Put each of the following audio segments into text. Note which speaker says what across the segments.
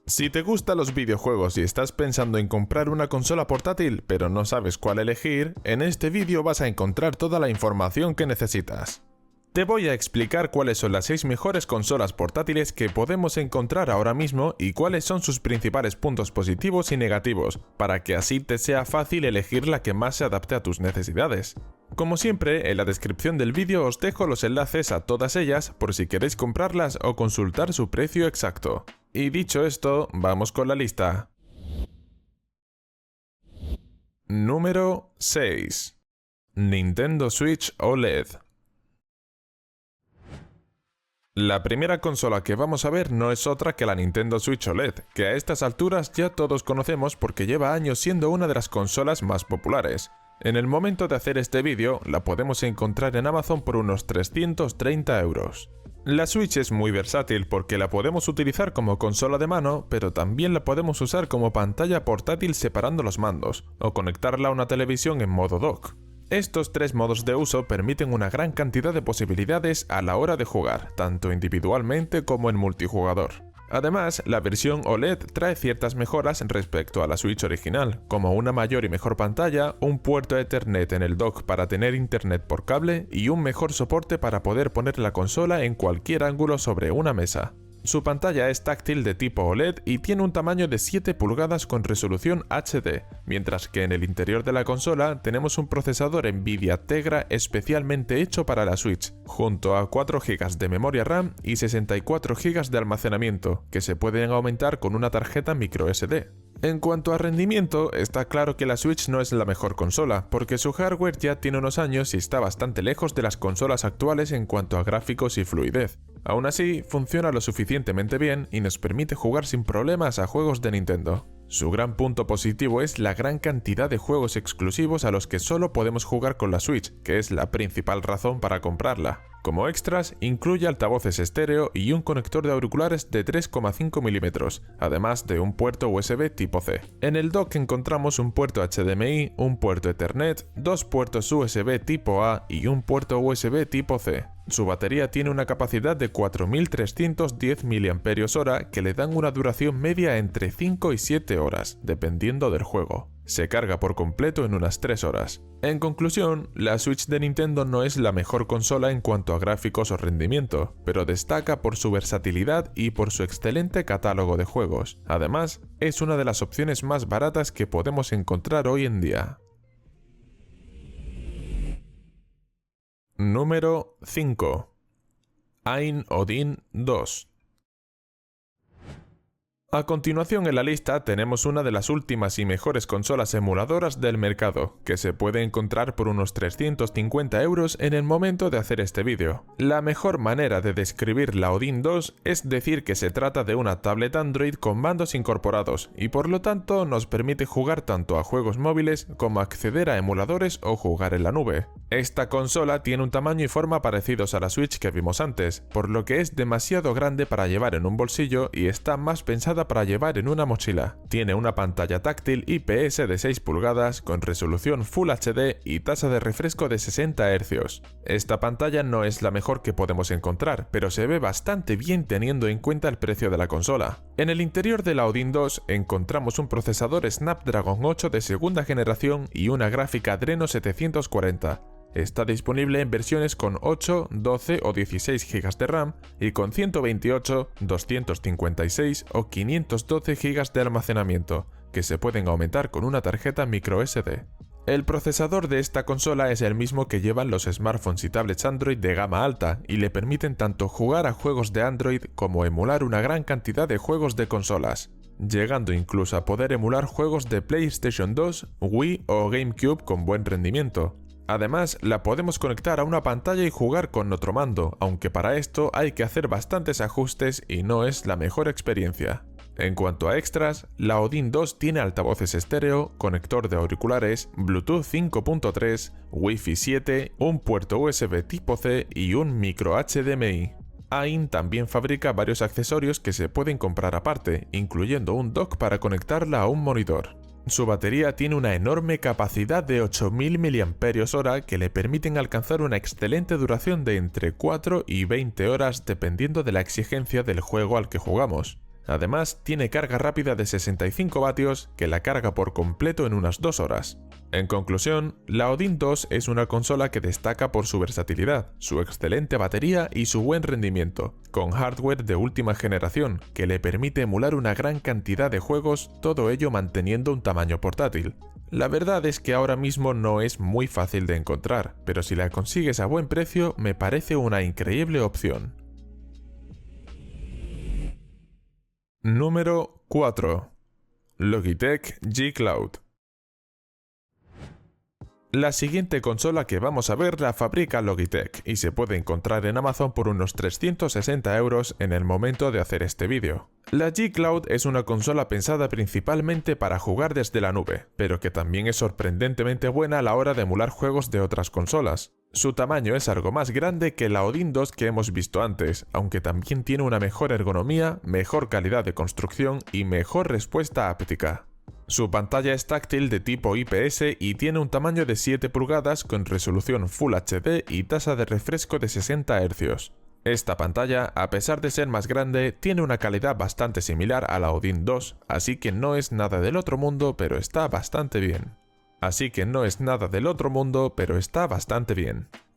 Speaker 1: Si te gustan los videojuegos y estás pensando en comprar una consola portátil pero no sabes cuál elegir, en este vídeo vas a encontrar toda la información que necesitas. Te voy a explicar cuáles son las 6 mejores consolas portátiles que podemos encontrar ahora mismo y cuáles son sus principales puntos positivos y negativos, para que así te sea fácil elegir la que más se adapte a tus necesidades. Como siempre, en la descripción del vídeo os dejo los enlaces a todas ellas por si queréis comprarlas o consultar su precio exacto. Y dicho esto, vamos con la lista. Número 6. Nintendo Switch OLED. La primera consola que vamos a ver no es otra que la Nintendo Switch OLED, que a estas alturas ya todos conocemos porque lleva años siendo una de las consolas más populares. En el momento de hacer este vídeo, la podemos encontrar en Amazon por unos 330 euros. La Switch es muy versátil porque la podemos utilizar como consola de mano, pero también la podemos usar como pantalla portátil separando los mandos, o conectarla a una televisión en modo dock. Estos tres modos de uso permiten una gran cantidad de posibilidades a la hora de jugar, tanto individualmente como en multijugador. Además, la versión OLED trae ciertas mejoras respecto a la Switch original, como una mayor y mejor pantalla, un puerto Ethernet en el dock para tener internet por cable y un mejor soporte para poder poner la consola en cualquier ángulo sobre una mesa. Su pantalla es táctil de tipo OLED y tiene un tamaño de 7 pulgadas con resolución HD, mientras que en el interior de la consola tenemos un procesador Nvidia Tegra especialmente hecho para la Switch, junto a 4 GB de memoria RAM y 64 GB de almacenamiento, que se pueden aumentar con una tarjeta microSD. En cuanto a rendimiento, está claro que la Switch no es la mejor consola, porque su hardware ya tiene unos años y está bastante lejos de las consolas actuales en cuanto a gráficos y fluidez. Aún así, funciona lo suficientemente bien y nos permite jugar sin problemas a juegos de Nintendo. Su gran punto positivo es la gran cantidad de juegos exclusivos a los que solo podemos jugar con la Switch, que es la principal razón para comprarla. Como extras, incluye altavoces estéreo y un conector de auriculares de 3,5 mm, además de un puerto USB tipo C. En el dock encontramos un puerto HDMI, un puerto Ethernet, dos puertos USB tipo A y un puerto USB tipo C. Su batería tiene una capacidad de 4310 mAh que le dan una duración media entre 5 y 7 horas, dependiendo del juego. Se carga por completo en unas 3 horas. En conclusión, la Switch de Nintendo no es la mejor consola en cuanto a gráficos o rendimiento, pero destaca por su versatilidad y por su excelente catálogo de juegos. Además, es una de las opciones más baratas que podemos encontrar hoy en día. Número 5. Ain Odin 2. A continuación en la lista tenemos una de las últimas y mejores consolas emuladoras del mercado, que se puede encontrar por unos 350 euros en el momento de hacer este vídeo. La mejor manera de describir la Odin 2 es decir que se trata de una tablet Android con mandos incorporados y por lo tanto nos permite jugar tanto a juegos móviles como acceder a emuladores o jugar en la nube. Esta consola tiene un tamaño y forma parecidos a la Switch que vimos antes, por lo que es demasiado grande para llevar en un bolsillo y está más pensada para llevar en una mochila. Tiene una pantalla táctil IPS de 6 pulgadas con resolución Full HD y tasa de refresco de 60 Hz. Esta pantalla no es la mejor que podemos encontrar, pero se ve bastante bien teniendo en cuenta el precio de la consola. En el interior de la Odin 2 encontramos un procesador Snapdragon 8 de segunda generación y una gráfica Adreno 740. Está disponible en versiones con 8, 12 o 16 GB de RAM y con 128, 256 o 512 GB de almacenamiento, que se pueden aumentar con una tarjeta microSD. El procesador de esta consola es el mismo que llevan los smartphones y tablets Android de gama alta y le permiten tanto jugar a juegos de Android como emular una gran cantidad de juegos de consolas, llegando incluso a poder emular juegos de PlayStation 2, Wii o GameCube con buen rendimiento. Además, la podemos conectar a una pantalla y jugar con otro mando, aunque para esto hay que hacer bastantes ajustes y no es la mejor experiencia. En cuanto a extras, la Odin 2 tiene altavoces estéreo, conector de auriculares, Bluetooth 5.3, Wi-Fi 7, un puerto USB tipo C y un micro HDMI. Ain también fabrica varios accesorios que se pueden comprar aparte, incluyendo un dock para conectarla a un monitor. Su batería tiene una enorme capacidad de 8000 mAh que le permiten alcanzar una excelente duración de entre 4 y 20 horas dependiendo de la exigencia del juego al que jugamos. Además, tiene carga rápida de 65 vatios que la carga por completo en unas 2 horas. En conclusión, la Odin 2 es una consola que destaca por su versatilidad, su excelente batería y su buen rendimiento, con hardware de última generación que le permite emular una gran cantidad de juegos, todo ello manteniendo un tamaño portátil. La verdad es que ahora mismo no es muy fácil de encontrar, pero si la consigues a buen precio me parece una increíble opción. Número 4. Logitech G Cloud. La siguiente consola que vamos a ver la fabrica Logitech y se puede encontrar en Amazon por unos 360 € en el momento de hacer este vídeo. La G Cloud es una consola pensada principalmente para jugar desde la nube, pero que también es sorprendentemente buena a la hora de emular juegos de otras consolas. Su tamaño es algo más grande que la Odin 2 que hemos visto antes, aunque también tiene una mejor ergonomía, mejor calidad de construcción y mejor respuesta áptica. Su pantalla es táctil de tipo IPS y tiene un tamaño de 7 pulgadas con resolución Full HD y tasa de refresco de 60 Hz. Esta pantalla, a pesar de ser más grande, tiene una calidad bastante similar a la Odin 2, así que no es nada del otro mundo, pero está bastante bien.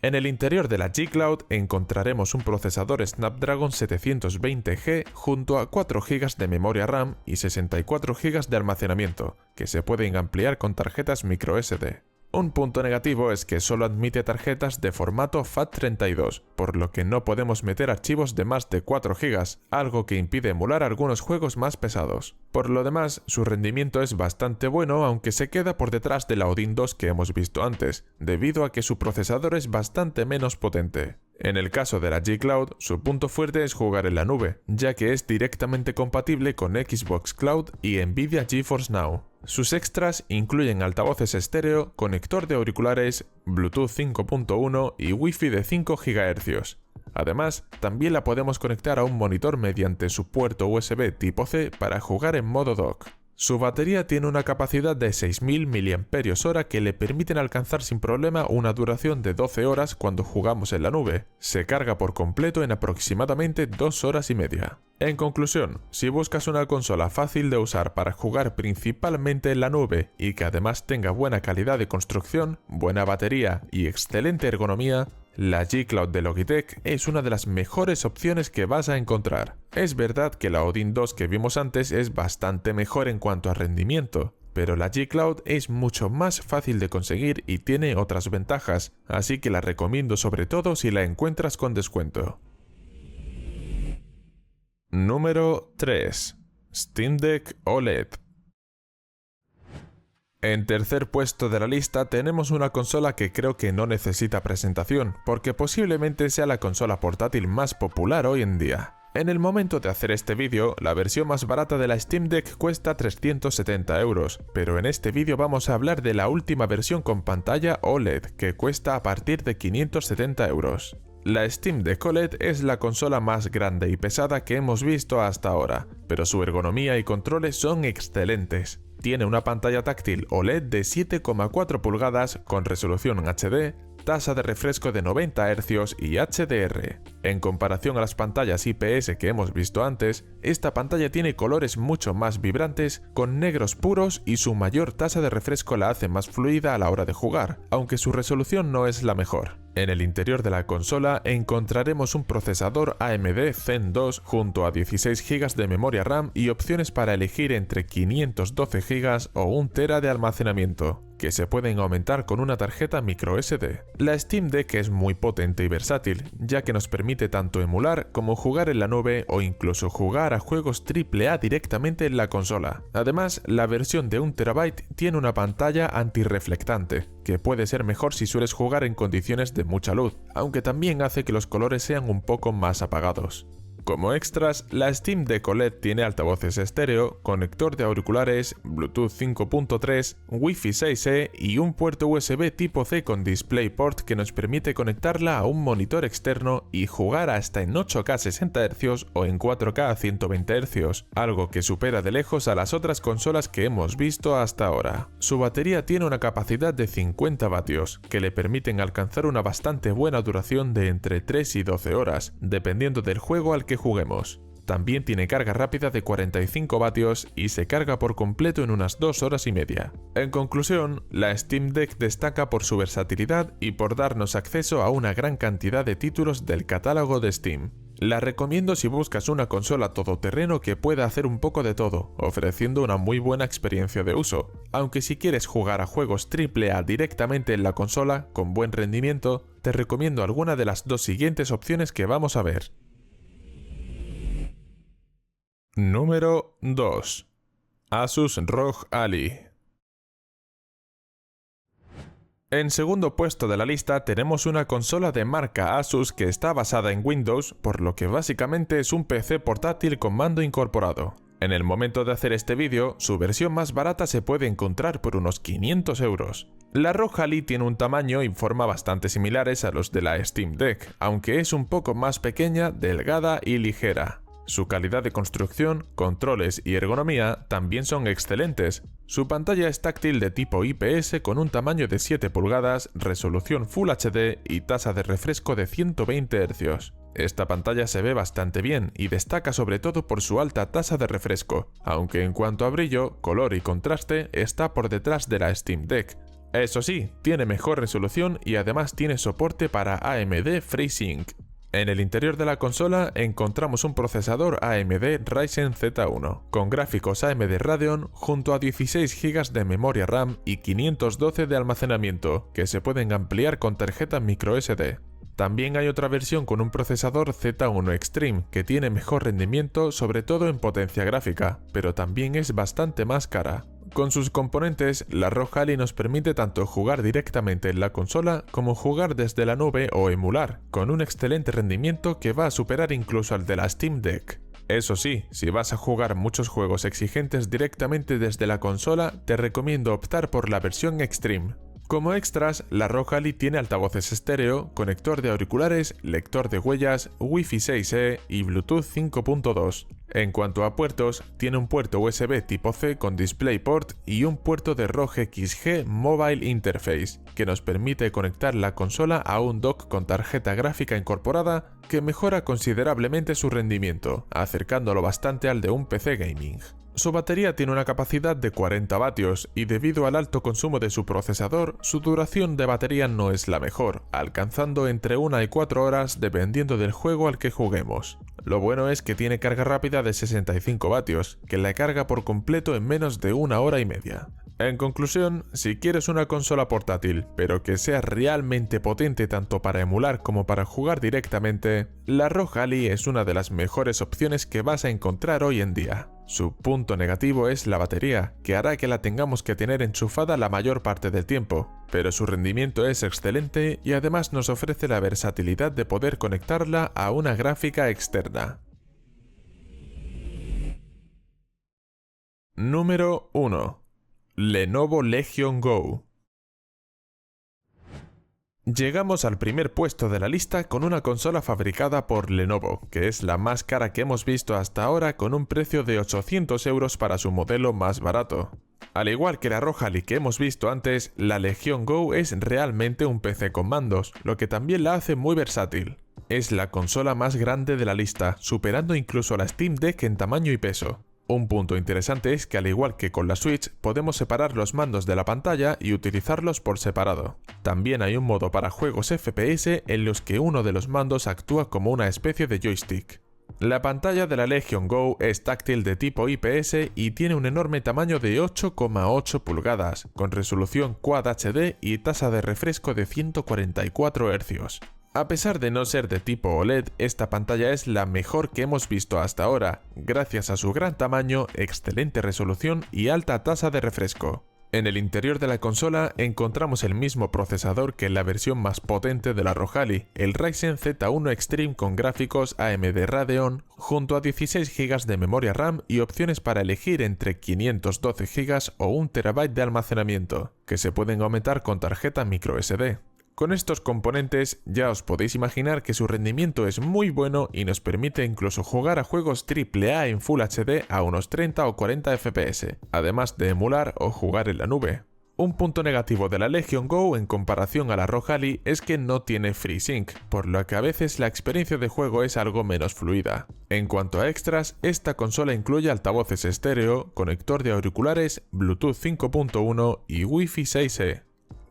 Speaker 1: En el interior de la G Cloud encontraremos un procesador Snapdragon 720G junto a 4 GB de memoria RAM y 64 GB de almacenamiento, que se pueden ampliar con tarjetas microSD. Un punto negativo es que solo admite tarjetas de formato FAT32, por lo que no podemos meter archivos de más de 4 GB, algo que impide emular algunos juegos más pesados. Por lo demás, su rendimiento es bastante bueno, aunque se queda por detrás de la Odin 2 que hemos visto antes, debido a que su procesador es bastante menos potente. En el caso de la G Cloud, su punto fuerte es jugar en la nube, ya que es directamente compatible con Xbox Cloud y Nvidia GeForce Now. Sus extras incluyen altavoces estéreo, conector de auriculares, Bluetooth 5.1 y Wi-Fi de 5 GHz. Además, también la podemos conectar a un monitor mediante su puerto USB tipo C para jugar en modo dock. Su batería tiene una capacidad de 6000 mAh que le permiten alcanzar sin problema una duración de 12 horas cuando jugamos en la nube. Se carga por completo en aproximadamente 2 horas y media. En conclusión, si buscas una consola fácil de usar para jugar principalmente en la nube y que además tenga buena calidad de construcción, buena batería y excelente ergonomía, la G Cloud de Logitech es una de las mejores opciones que vas a encontrar. Es verdad que la Odin 2 que vimos antes es bastante mejor en cuanto a rendimiento, pero la G Cloud es mucho más fácil de conseguir y tiene otras ventajas, así que la recomiendo sobre todo si la encuentras con descuento. Número 3. Steam Deck OLED. En tercer puesto de la lista tenemos una consola que creo que no necesita presentación, porque posiblemente sea la consola portátil más popular hoy en día. En el momento de hacer este vídeo, la versión más barata de la Steam Deck cuesta 370 €, pero en este vídeo vamos a hablar de la última versión con pantalla OLED, que cuesta a partir de 570 €. La Steam Deck OLED es la consola más grande y pesada que hemos visto hasta ahora, pero su ergonomía y controles son excelentes. Tiene una pantalla táctil OLED de 7,4 pulgadas con resolución HD, tasa de refresco de 90 Hz y HDR. En comparación a las pantallas IPS que hemos visto antes, esta pantalla tiene colores mucho más vibrantes, con negros puros y su mayor tasa de refresco la hace más fluida a la hora de jugar, aunque su resolución no es la mejor. En el interior de la consola encontraremos un procesador AMD Zen 2 junto a 16 GB de memoria RAM y opciones para elegir entre 512 GB o 1 TB de almacenamiento, que se pueden aumentar con una tarjeta microSD. La Steam Deck es muy potente y versátil, ya que nos permite tanto emular como jugar en la nube o incluso jugar a juegos AAA directamente en la consola. Además, la versión de 1 TB tiene una pantalla antirreflectante, que puede ser mejor si sueles jugar en condiciones de mucha luz, aunque también hace que los colores sean un poco más apagados. Como extras, la Steam Deck OLED tiene altavoces estéreo, conector de auriculares, Bluetooth 5.3, Wi-Fi 6E y un puerto USB tipo C con DisplayPort que nos permite conectarla a un monitor externo y jugar hasta en 8K 60 Hz o en 4K 120 Hz, algo que supera de lejos a las otras consolas que hemos visto hasta ahora. Su batería tiene una capacidad de 50 vatios, que le permiten alcanzar una bastante buena duración de entre 3 y 12 horas, dependiendo del juego al que juguemos. También tiene carga rápida de 45 vatios y se carga por completo en unas 2 horas y media. En conclusión, la Steam Deck destaca por su versatilidad y por darnos acceso a una gran cantidad de títulos del catálogo de Steam. La recomiendo si buscas una consola todoterreno que pueda hacer un poco de todo, ofreciendo una muy buena experiencia de uso, aunque si quieres jugar a juegos AAA directamente en la consola con buen rendimiento, te recomiendo alguna de las dos siguientes opciones que vamos a ver. Número 2. Asus ROG Ally. En segundo puesto de la lista tenemos una consola de marca Asus que está basada en Windows, por lo que básicamente es un PC portátil con mando incorporado. En el momento de hacer este vídeo, su versión más barata se puede encontrar por unos 500 euros. La ROG Ally tiene un tamaño y forma bastante similares a los de la Steam Deck, aunque es un poco más pequeña, delgada y ligera. Su calidad de construcción, controles y ergonomía también son excelentes. Su pantalla es táctil de tipo IPS con un tamaño de 7 pulgadas, resolución Full HD y tasa de refresco de 120 Hz. Esta pantalla se ve bastante bien y destaca sobre todo por su alta tasa de refresco, aunque en cuanto a brillo, color y contraste está por detrás de la Steam Deck. Eso sí, tiene mejor resolución y además tiene soporte para AMD FreeSync. En el interior de la consola encontramos un procesador AMD Ryzen Z1, con gráficos AMD Radeon junto a 16 GB de memoria RAM y 512 de almacenamiento, que se pueden ampliar con tarjeta microSD. También hay otra versión con un procesador Z1 Extreme, que tiene mejor rendimiento sobre todo en potencia gráfica, pero también es bastante más cara. Con sus componentes, la ROG Ally nos permite tanto jugar directamente en la consola como jugar desde la nube o emular, con un excelente rendimiento que va a superar incluso al de la Steam Deck. Eso sí, si vas a jugar muchos juegos exigentes directamente desde la consola, te recomiendo optar por la versión Extreme. Como extras, la ROG Ally tiene altavoces estéreo, conector de auriculares, lector de huellas, Wi-Fi 6E y Bluetooth 5.2. En cuanto a puertos, tiene un puerto USB tipo C con DisplayPort y un puerto de ROG XG Mobile Interface, que nos permite conectar la consola a un dock con tarjeta gráfica incorporada que mejora considerablemente su rendimiento, acercándolo bastante al de un PC gaming. Su batería tiene una capacidad de 40 vatios y debido al alto consumo de su procesador, su duración de batería no es la mejor, alcanzando entre 1 y 4 horas dependiendo del juego al que juguemos. Lo bueno es que tiene carga rápida de 65 vatios, que la carga por completo en menos de 1 hora y media. En conclusión, si quieres una consola portátil, pero que sea realmente potente tanto para emular como para jugar directamente, la ROG Ally es una de las mejores opciones que vas a encontrar hoy en día. Su punto negativo es la batería, que hará que la tengamos que tener enchufada la mayor parte del tiempo, pero su rendimiento es excelente y además nos ofrece la versatilidad de poder conectarla a una gráfica externa. Número 1. Lenovo Legion Go. Llegamos al primer puesto de la lista con una consola fabricada por Lenovo, que es la más cara que hemos visto hasta ahora con un precio de 800 euros para su modelo más barato. Al igual que la ROG Ally que hemos visto antes, la Legion Go es realmente un PC con mandos, lo que también la hace muy versátil. Es la consola más grande de la lista, superando incluso a la Steam Deck en tamaño y peso. Un punto interesante es que al igual que con la Switch, podemos separar los mandos de la pantalla y utilizarlos por separado. También hay un modo para juegos FPS en los que uno de los mandos actúa como una especie de joystick. La pantalla de la Legion Go es táctil de tipo IPS y tiene un enorme tamaño de 8,8 pulgadas, con resolución Quad HD y tasa de refresco de 144 Hz. A pesar de no ser de tipo OLED, esta pantalla es la mejor que hemos visto hasta ahora, gracias a su gran tamaño, excelente resolución y alta tasa de refresco. En el interior de la consola encontramos el mismo procesador que en la versión más potente de la ROG Ally, el Ryzen Z1 Extreme con gráficos AMD Radeon, junto a 16 GB de memoria RAM y opciones para elegir entre 512 GB o 1 TB de almacenamiento, que se pueden aumentar con tarjeta microSD. Con estos componentes ya os podéis imaginar que su rendimiento es muy bueno y nos permite incluso jugar a juegos AAA en Full HD a unos 30 o 40 FPS, además de emular o jugar en la nube. Un punto negativo de la Legion Go en comparación a la ROG Ally es que no tiene FreeSync, por lo que a veces la experiencia de juego es algo menos fluida. En cuanto a extras, esta consola incluye altavoces estéreo, conector de auriculares, Bluetooth 5.1 y Wi-Fi 6E.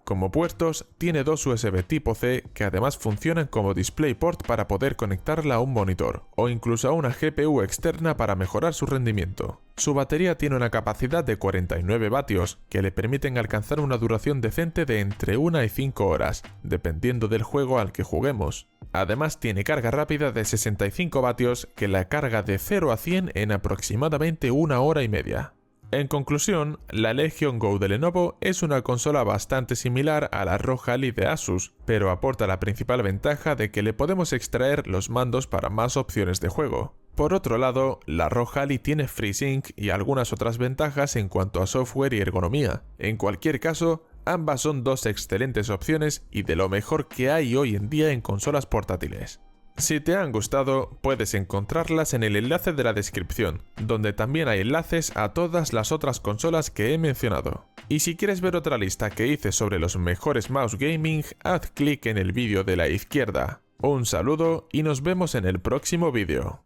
Speaker 1: Como puertos, tiene dos USB tipo C que además funcionan como DisplayPort para poder conectarla a un monitor, o incluso a una GPU externa para mejorar su rendimiento. Su batería tiene una capacidad de 49 vatios, que le permiten alcanzar una duración decente de entre 1 y 5 horas, dependiendo del juego al que juguemos. Además tiene carga rápida de 65 vatios, que la carga de 0 a 100 en aproximadamente 1 hora y media. En conclusión, la Legion Go de Lenovo es una consola bastante similar a la ROG Ally de Asus, pero aporta la principal ventaja de que le podemos extraer los mandos para más opciones de juego. Por otro lado, la ROG Ally tiene FreeSync y algunas otras ventajas en cuanto a software y ergonomía. En cualquier caso, ambas son dos excelentes opciones y de lo mejor que hay hoy en día en consolas portátiles. Si te han gustado, puedes encontrarlas en el enlace de la descripción, donde también hay enlaces a todas las otras consolas que he mencionado. Y si quieres ver otra lista que hice sobre los mejores mouse gaming, haz clic en el vídeo de la izquierda. Un saludo y nos vemos en el próximo vídeo.